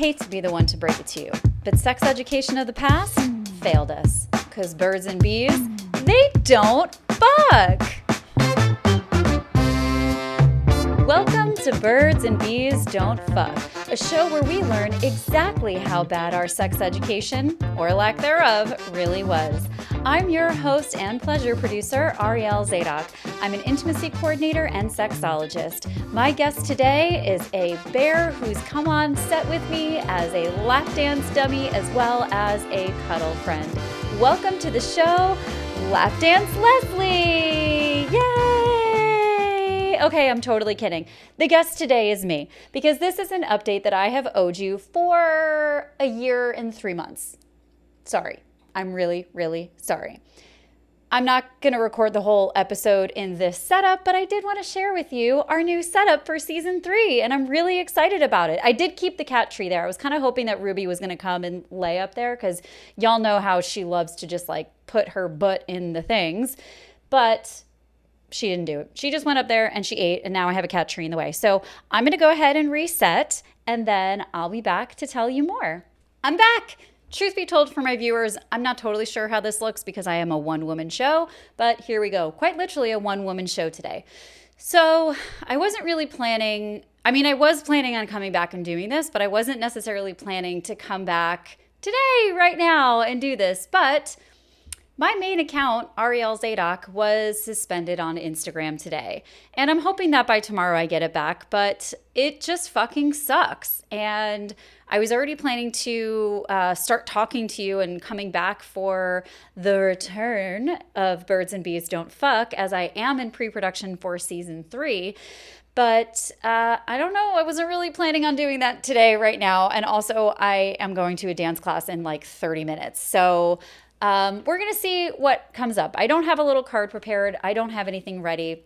hate to be the one to break it to you, but sex education of the past failed us. Because birds and bees, they don't fuck. Welcome to Birds and Bees Don't Fuck, a show where we learn exactly how bad our sex education, or lack thereof, really was. I'm your host and pleasure producer, Ariel Zadok. I'm an intimacy coordinator and sexologist. My guest today is a bear who's come on set with me as a lap dance dummy as well as a cuddle friend. Welcome to the show, Lap Dance Leslie! Yay! Okay, I'm totally kidding. The guest today is me, because this is an update that I have owed you for a year and 3 months. Sorry. I'm really, really sorry. I'm not going to record the whole episode in this setup, but I did want to share with you our new setup for season 3, and I'm really excited about it. I did keep the cat tree there. I was kind of hoping that Ruby was going to come and lay up there, because y'all know how she loves to just like put her butt in the things, but she didn't do it. She just went up there and she ate, and now I have a cat tree in the way. So I'm going to go ahead and reset, and then I'll be back to tell you more. I'm back! Truth be told, for my viewers, I'm not totally sure how this looks because I am a one-woman show, but here we go. Quite literally a one-woman show today. So I wasn't really planning, I was planning on coming back and doing this, but I wasn't necessarily planning to come back today, right now, and do this. But my main account, Ariel Zadok, was suspended on Instagram today. And I'm hoping that by tomorrow I get it back, but it just fucking sucks. And I was already planning to start talking to you and coming back for the return of Birds and Bees Don't Fuck, as I am in pre-production for season 3. But I don't know. I wasn't really planning on doing that today, right now. And also, I am going to a dance class in like 30 minutes. So we're going to see what comes up. I don't have a little card prepared. I don't have anything ready.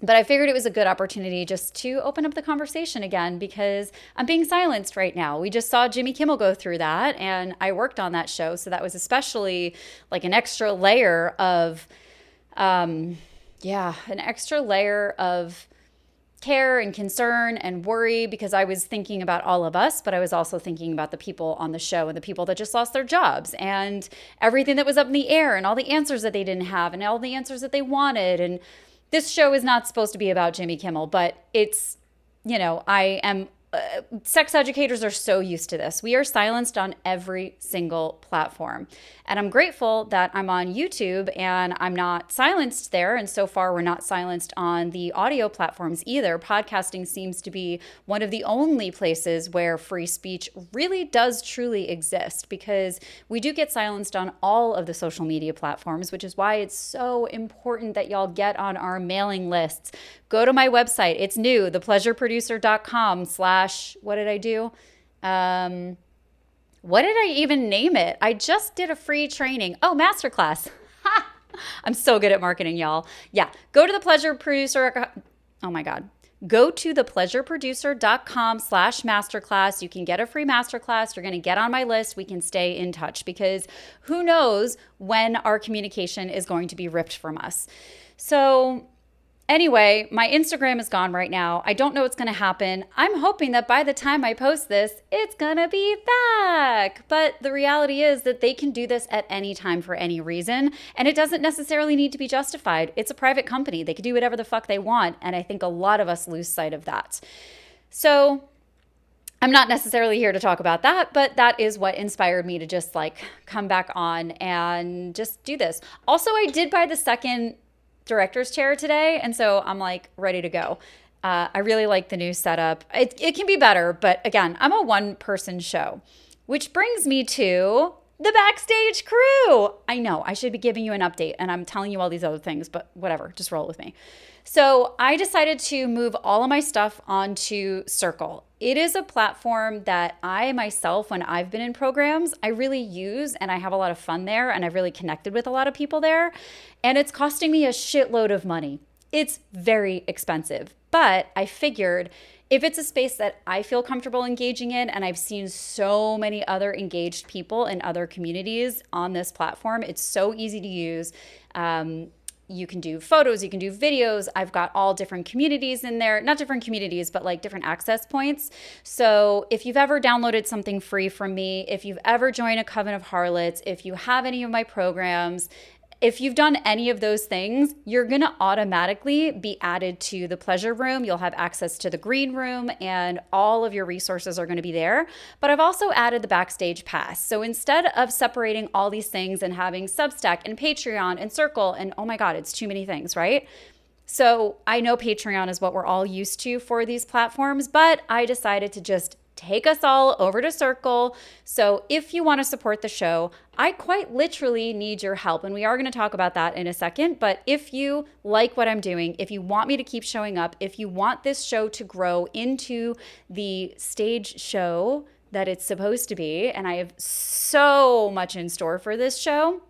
But I figured it was a good opportunity just to open up the conversation again, because I'm being silenced right now. We just saw Jimmy Kimmel go through that, and I worked on that show. So that was especially like an extra layer of, care and concern and worry, because I was thinking about all of us, but I was also thinking about the people on the show and the people that just lost their jobs and everything that was up in the air and all the answers that they didn't have and all the answers that they wanted. And this show is not supposed to be about Jimmy Kimmel, but it's, sex educators are so used to this. We are silenced on every single platform. And I'm grateful that I'm on YouTube and I'm not silenced there. And so far, we're not silenced on the audio platforms either. Podcasting seems to be one of the only places where free speech really does truly exist, because we do get silenced on all of the social media platforms, which is why it's so important that y'all get on our mailing lists. Go to my website. It's new, thepleasureproducer.com/ what did I do? What did I even name it? I just did a free training. Oh, masterclass. I'm so good at marketing, y'all. Yeah, go to the pleasure producer. Oh my God. Go to thepleasureproducer.com/ masterclass. You can get a free masterclass. You're going to get on my list. We can stay in touch, because who knows when our communication is going to be ripped from us. So anyway, my Instagram is gone right now. I don't know what's going to happen. I'm hoping that by the time I post this, it's going to be back. But the reality is that they can do this at any time for any reason, and it doesn't necessarily need to be justified. It's a private company. They can do whatever the fuck they want, and I think a lot of us lose sight of that. So I'm not necessarily here to talk about that, but that is what inspired me to just like come back on and just do this. Also, I did buy the second director's chair today, and so I'm like ready to go. I really like the new setup. It can be better, but again, I'm a one-person show, which brings me to the backstage crew. I know I should be giving you an update, and I'm telling you all these other things, but whatever, just roll with me. So I decided to move all of my stuff onto Circle. It is a platform that I myself, when I've been in programs, I really use, and I have a lot of fun there, and I've really connected with a lot of people there, and it's costing me a shitload of money. It's very expensive, but I figured if it's a space that I feel comfortable engaging in, and I've seen so many other engaged people in other communities on this platform, it's so easy to use. you can do photos, you can do videos. I've got all different communities in there, not different communities, but like different access points. So if you've ever downloaded something free from me, if you've ever joined a Coven of Harlots, if you have any of my programs, if you've done any of those things, you're going to automatically be added to the pleasure room. You'll have access to the green room and all of your resources are going to be there. But I've also added the backstage pass. So instead of separating all these things and having Substack and Patreon and Circle and oh my God, it's too many things, right? So I know Patreon is what we're all used to for these platforms, but I decided to just take us all over to Circle. So if you want to support the show, I quite literally need your help. And we are going to talk about that in a second. But if you like what I'm doing, if you want me to keep showing up, if you want this show to grow into the stage show that it's supposed to be, and I have so much in store for this show,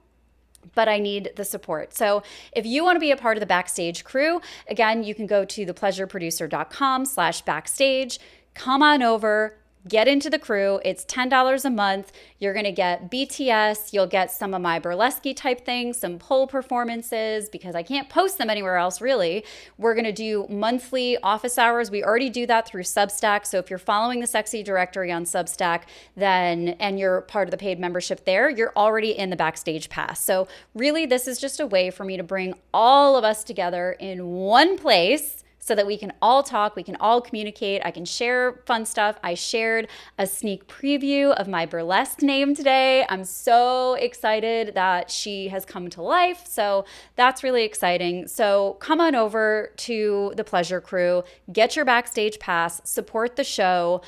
but I need the support. So if you want to be a part of the backstage crew, again, you can go to thepleasureproducer.com/backstage. Come on over, get into the crew. It's $10 a month. You're going to get BTS. You'll get some of my burlesque type things, some pole performances, because I can't post them anywhere else really. We're going to do monthly office hours. We already do that through Substack. So if you're following the Sexy Directory on Substack, then, and you're part of the paid membership there, you're already in the backstage pass. So really, this is just a way for me to bring all of us together in one place, so that we can all talk, we can all communicate, I can share fun stuff. I shared a sneak preview of my burlesque name today. I'm so excited that she has come to life. So that's really exciting. So come on over to the Pleasure Crew, get your backstage pass, support the show.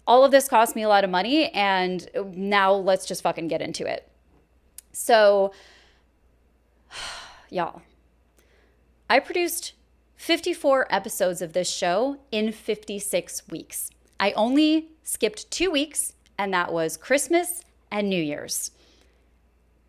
All of this cost me a lot of money, and now let's just fucking get into it. So, y'all, I produced 54 episodes of this show in 56 weeks. I only skipped 2 weeks, and that was Christmas and New Year's.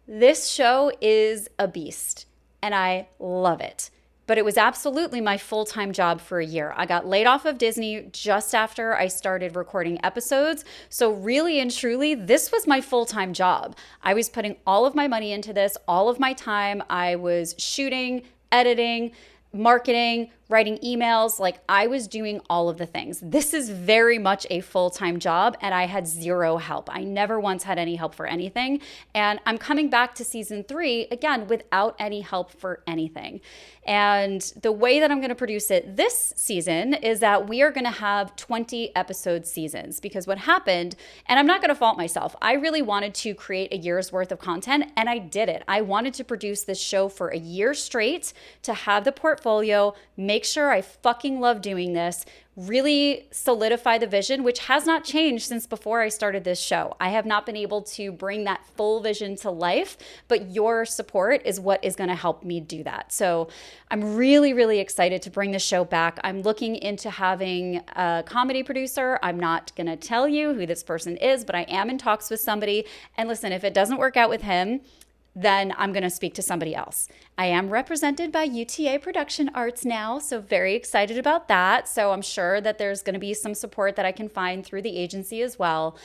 This show is a beast, and I love it. But it was absolutely my full-time job for a year. I got laid off of Disney just after I started recording episodes. So really and truly, this was my full-time job. I was putting all of my money into this, all of my time. I was shooting, editing, marketing, writing emails, like I was doing all of the things. This is very much a full-time job, and I had zero help. I never once had any help for anything. And I'm coming back to season 3 again without any help for anything. And the way that I'm going to produce it this season is that we are going to have 20 episode seasons, because what happened, and I'm not going to fault myself, I really wanted to create a year's worth of content, and I did it. I wanted to produce this show for a year straight, to have the portfolio, make sure I fucking love doing this, really solidify the vision, which has not changed since before I started this show. I have not been able to bring that full vision to life, but your support is what is going to help me do that. So I'm really, really excited to bring the show back. I'm looking into having a comedy producer. I'm not going to tell you who this person is, but I am in talks with somebody. And listen, if it doesn't work out with him, then I'm going to speak to somebody else. I am represented by UTA Production Arts now, so very excited about that. So I'm sure that there's going to be some support that I can find through the agency as well.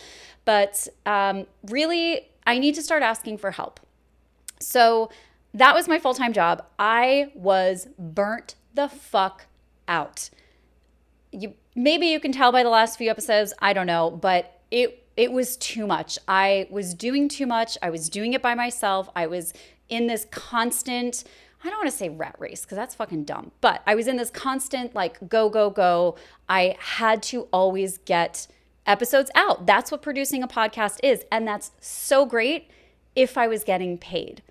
But really, I need to start asking for help. So that was my full-time job. I was burnt the fuck out. Maybe you can tell by the last few episodes, I don't know, but it was too much. I was doing too much. I was doing it by myself. I was in this constant, I don't want to say rat race because that's fucking dumb, but I was in this constant like go, go, go. I had to always get episodes out. That's what producing a podcast is. And that's so great if I was getting paid.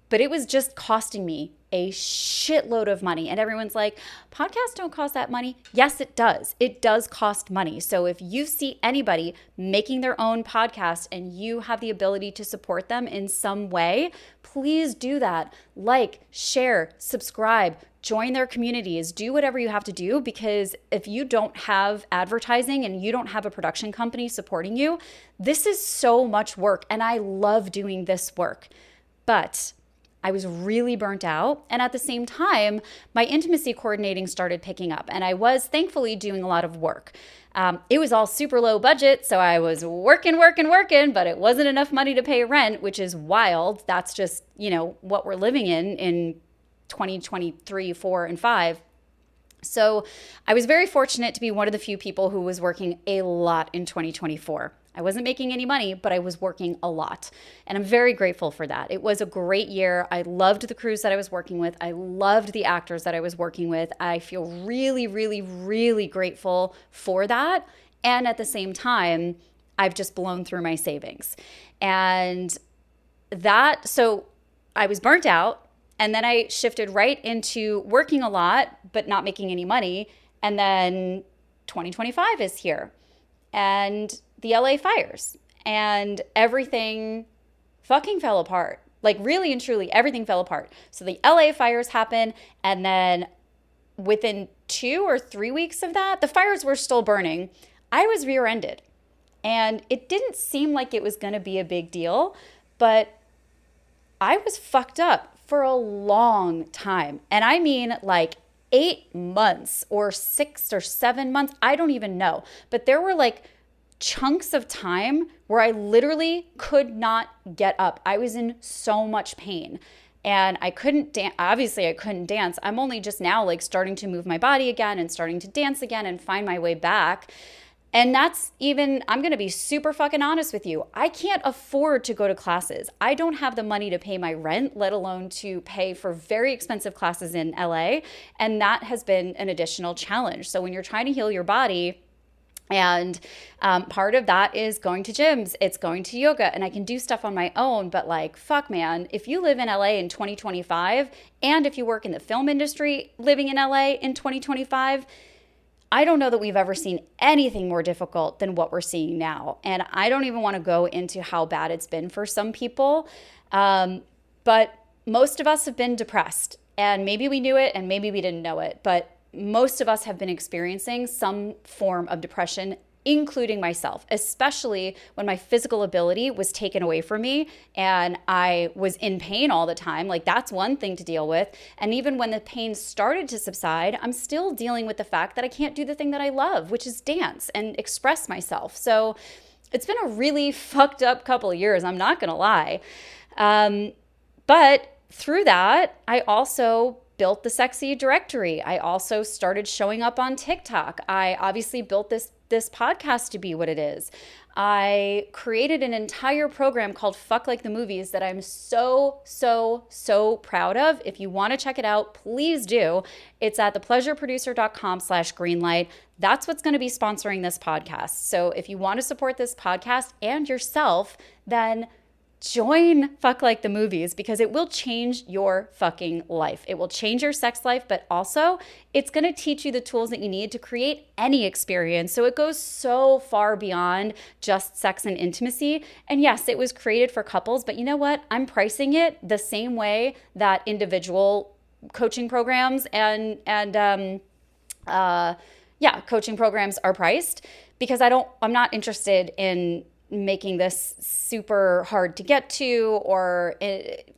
But it was just costing me a shitload of money. And everyone's like, podcasts don't cost that money. Yes, it does. It does cost money. So if you see anybody making their own podcast and you have the ability to support them in some way, please do that. Like, share, subscribe, join their communities, do whatever you have to do, because if you don't have advertising and you don't have a production company supporting you, this is so much work. And I love doing this work. But I was really burnt out. And at the same time, my intimacy coordinating started picking up. And I was thankfully doing a lot of work. It was all super low budget. So I was working, but it wasn't enough money to pay rent, which is wild. That's just, what we're living in 2023, 4, and 5. So I was very fortunate to be one of the few people who was working a lot in 2024. I wasn't making any money, but I was working a lot. And I'm very grateful for that. It was a great year. I loved the crews that I was working with. I loved the actors that I was working with. I feel really, really, really grateful for that. And at the same time, I've just blown through my savings. And so I was burnt out. And then I shifted right into working a lot, but not making any money. And then 2025 is here and the LA fires and everything fucking fell apart. Like really and truly, everything fell apart. So the LA fires happen. And then within 2 or 3 weeks of that, the fires were still burning. I was rear-ended and it didn't seem like it was going to be a big deal, but I was fucked up for a long time. And I mean like 8 months or 6 or 7 months. I don't even know. But there were like chunks of time where I literally could not get up. I was in so much pain and I couldn't dance. Obviously I couldn't dance. I'm only just now like starting to move my body again and starting to dance again and find my way back. And that's even, I'm going to be super fucking honest with you. I can't afford to go to classes. I don't have the money to pay my rent, let alone to pay for very expensive classes in LA. And that has been an additional challenge. So when you're trying to heal your body, and part of that is going to gyms, it's going to yoga, and I can do stuff on my own. But like, fuck, man, if you live in LA in 2025, and if you work in the film industry living in LA in 2025, I don't know that we've ever seen anything more difficult than what we're seeing now. And I don't even want to go into how bad it's been for some people. But most of us have been depressed. And maybe we knew it and maybe we didn't know it. But most of us have been experiencing some form of depression, including myself, especially when my physical ability was taken away from me and I was in pain all the time. Like that's one thing to deal with. And even when the pain started to subside, I'm still dealing with the fact that I can't do the thing that I love, which is dance and express myself. So it's been a really fucked up couple of years, I'm not gonna lie. But through that, I also built the Sexy Directory. I also started showing up on TikTok. I obviously built this podcast to be what it is. I created an entire program called Fuck Like the Movies that I'm so proud of. If you want to check it out, please do. It's at thepleasureproducer.com/greenlight. That's what's going to be sponsoring this podcast. So if you want to support this podcast and yourself, then join Fuck Like the Movies because it will change your fucking life. It will change your sex life, but also it's going to teach you the tools that you need to create any experience. So it goes so far beyond just sex and intimacy. And yes, it was created for couples, but you know what? I'm pricing it the same way that individual coaching programs and coaching programs are priced because I'm not interested in making this super hard to get to or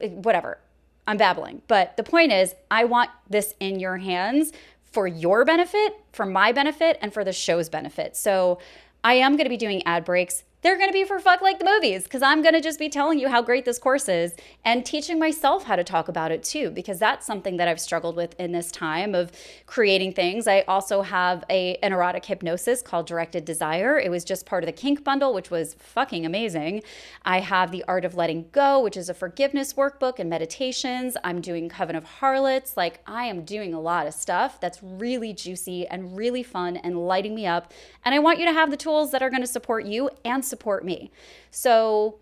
whatever. I'm babbling. But the point is, I want this in your hands for your benefit, for my benefit, and for the show's benefit. So I am going to be doing ad breaks. They're going to be for Fuck Like the Movies because I'm going to just be telling you how great this course is and teaching myself how to talk about it too, because that's something that I've struggled with in this time of creating things. I also have an erotic hypnosis called Directed Desire. It was just part of the kink bundle, which was fucking amazing. I have the Art of Letting Go, which is a forgiveness workbook and meditations. I'm doing Coven of Harlots. Like I am doing a lot of stuff that's really juicy and really fun and lighting me up. And I want you to have the tools that are going to support you and support me. So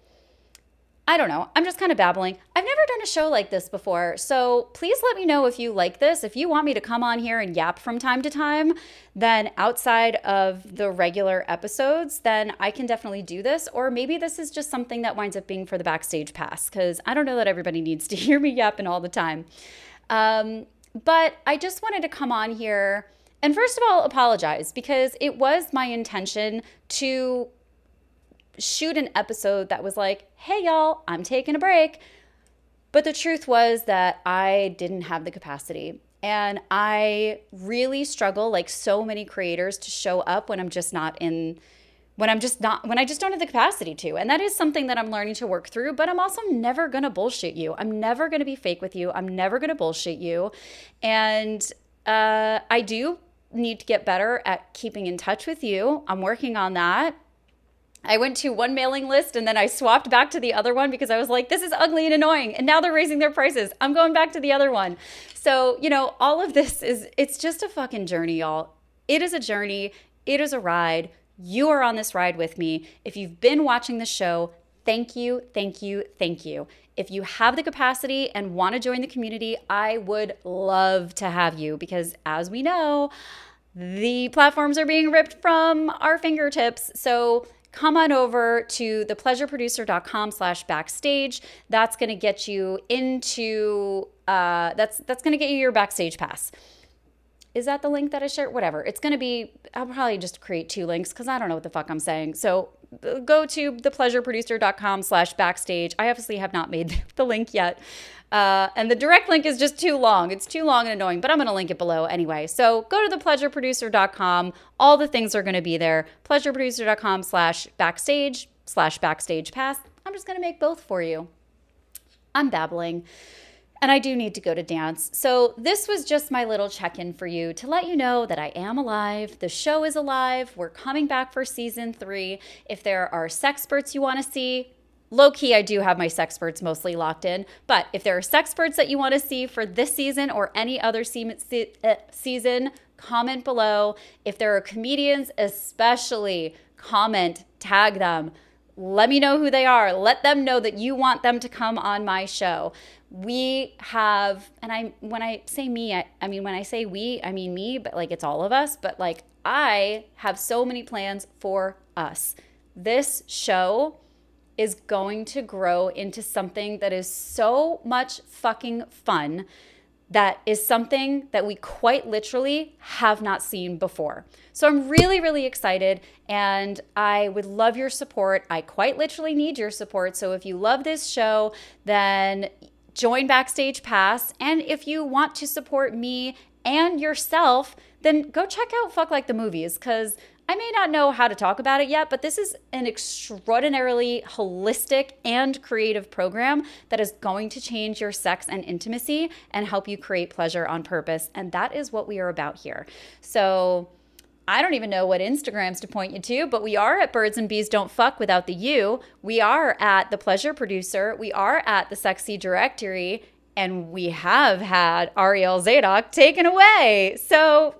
I don't know. I'm just kind of babbling. I've never done a show like this before. So please let me know if you like this. If you want me to come on here and yap from time to time, then outside of the regular episodes, then I can definitely do this. Or maybe this is just something that winds up being for the backstage pass because I don't know that everybody needs to hear me yapping all the time. But I just wanted to come on here and first of all, apologize because it was my intention to shoot an episode that was like, hey y'all, I'm taking a break. But the truth was that I didn't have the capacity. And I really struggle, like so many creators, to show up when I'm just not in when I just don't have the capacity to. And that is something that I'm learning to work through, but I'm also never going to bullshit you. I'm never going to be fake with you. I'm never going to bullshit you. And I do need to get better at keeping in touch with you. I'm working on that. I went to one mailing list and then I swapped back to the other one because I was like, this is ugly and annoying. And now they're raising their prices. I'm going back to the other one. So, all of this it's just a fucking journey, y'all. It is a journey. It is a ride. You are on this ride with me. If you've been watching the show, thank you, thank you, thank you. If you have the capacity and want to join the community, I would love to have you because as we know, the platforms are being ripped from our fingertips. So come on over to thepleasureproducer.com/backstage. That's going to get you into, that's going to get you your backstage pass. Is that the link that I shared? Whatever. It's going to be, I'll probably just create 2 links because I don't know what the fuck I'm saying. So go to thepleasureproducer.com/backstage. I obviously have not made the link yet. And the direct link is just too long. It's too long and annoying, but I'm going to link it below anyway. So go to thepleasureproducer.com. All the things are going to be there. Pleasureproducer.com/backstage/backstage pass. I'm just going to make both for you. I'm babbling. And I do need to go to dance. So this was just my little check-in for you to let you know that I am alive. The show is alive. We're coming back for season 3. If there are sexperts you want to see, low-key, I do have my sexperts mostly locked in. But if there are sexperts that you want to see for this season or any other season, comment below. If there are comedians, especially, comment, tag them. Let me know who they are. Let them know that you want them to come on my show. We have, and when I say me, when I say we, I mean me, but like it's all of us. But like I have so many plans for us. This show is going to grow into something that is so much fucking fun. That is something that we quite literally have not seen before. So I'm really, really excited and I would love your support. I quite literally need your support. So if you love this show, then join Backstage Pass. And if you want to support me and yourself, then go check out Fuck Like the Movies because I may not know how to talk about it yet, but this is an extraordinarily holistic and creative program that is going to change your sex and intimacy and help you create pleasure on purpose. And that is what we are about here. So I don't even know what Instagrams to point you to, but we are at Birds and Bees Don't Fuck without the U. We are at The Pleasure Producer. We are at The Sexy Directory. And we have had Ariel Zadok taken away. So,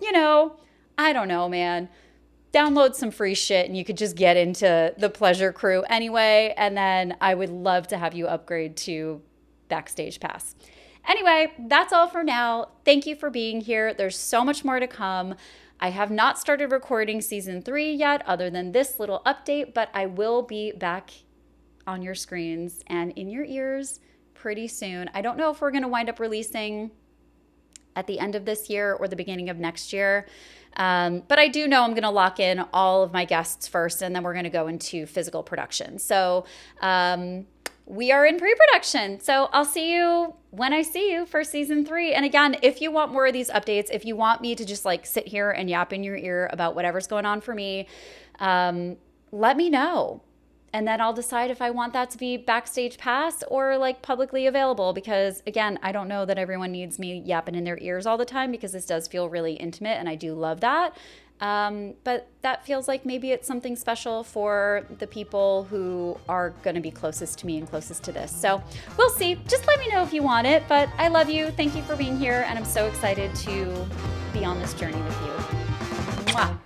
I don't know, man. Download some free shit and you could just get into the Pleasure Crew anyway. And then I would love to have you upgrade to Backstage Pass. Anyway, that's all for now. Thank you for being here. There's so much more to come. I have not started recording season 3 yet, other than this little update, but I will be back on your screens and in your ears pretty soon. I don't know if we're going to wind up releasing at the end of this year or the beginning of next year. But I do know I'm going to lock in all of my guests first, and then we're going to go into physical production. So we are in pre-production. So I'll see you when I see you for season 3. And again, if you want more of these updates, if you want me to just like sit here and yap in your ear about whatever's going on for me, let me know. And then I'll decide if I want that to be Backstage Pass or like publicly available because again, I don't know that everyone needs me yapping in their ears all the time because this does feel really intimate and I do love that. But that feels like maybe it's something special for the people who are going to be closest to me and closest to this. So we'll see. Just let me know if you want it. But I love you. Thank you for being here. And I'm so excited to be on this journey with you. Mwah.